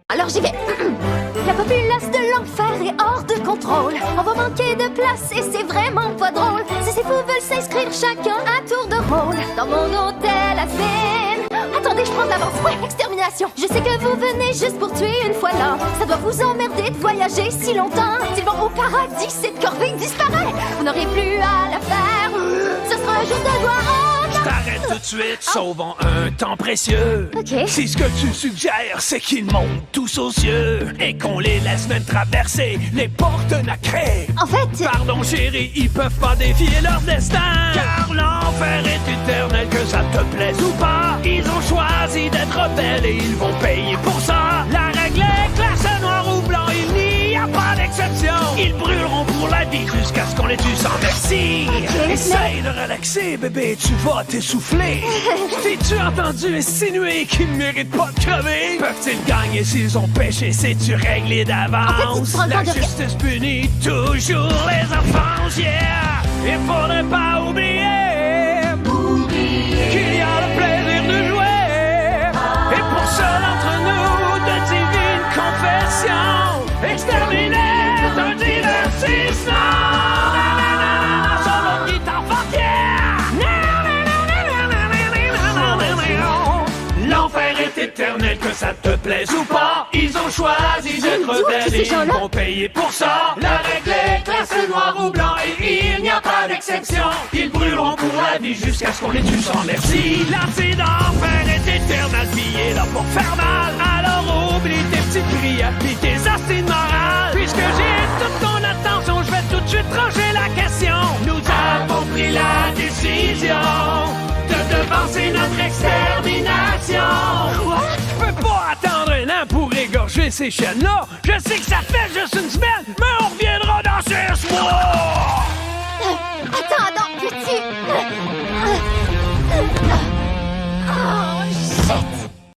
Alors j'y vais. La populace de l'enfer est hors de contrôle. On va manquer de place et c'est vraiment pas drôle. Si ces fous veulent s'inscrire chacun à tour de rôle dans mon hôtel à Spin. Attendez, je prends de l'avance. Ouais, extermination. Je sais que vous venez juste pour tuer une fois l'an. Ça doit vous emmerder de voyager si longtemps. S'ils vont au paradis, cette corvée disparaît. Vous n'aurez plus à la faire. Ce sera un jour de gloire. T'arrêtes tout de suite, sauvons un temps précieux. Ok. Si ce que tu suggères, c'est qu'ils montent tous aux cieux et qu'on les laisse même traverser les portes nacrées. En fait... Pardon chérie, ils peuvent pas défier leur destin. Car l'enfer est éternel, que ça te plaise ou pas. Ils ont choisi d'être rebelles et ils vont payer pour ça. La règle est classe noir ou blanc, il n'y a pas d'exception. Ils brûleront pour la vie jusqu'à ce qu'on les tue sans merci. Essaye de relaxer bébé, tu vas t'essouffler. T'es-tu entendu insinuer qu'ils ne méritent pas de crever? Peuvent-ils gagner s'ils ont péché? C'est-tu réglé d'avance? La justice punit toujours les offenses, yeah. Il faudrait pas oublier qu'il y a le plaisir de jouer. Et pour ceux d'entre nous de divine confession, exterminer un divertissement. L'enfer est éternel, que ça te plaise ou pas. Ils ont choisi d'être rebelles et ils vont payer pour ça. La règle est classe noir ou blanc et il n'y a pas d'exception. Ils brûleront pour la vie jusqu'à ce qu'on les tue sans merci. L'enfer est éternel, puis il est là pour faire mal. Alors oublie tes petites prières puis tes hosties de morale. Puisque j'ai toute ton attention, je vais tout de suite trancher la question. Nous avons pris la décision de devancer notre extermination. Quoi? Je peux pas attendre un an pour égorger ces chiennes-là. Je sais que ça fait juste une semaine, mais on revient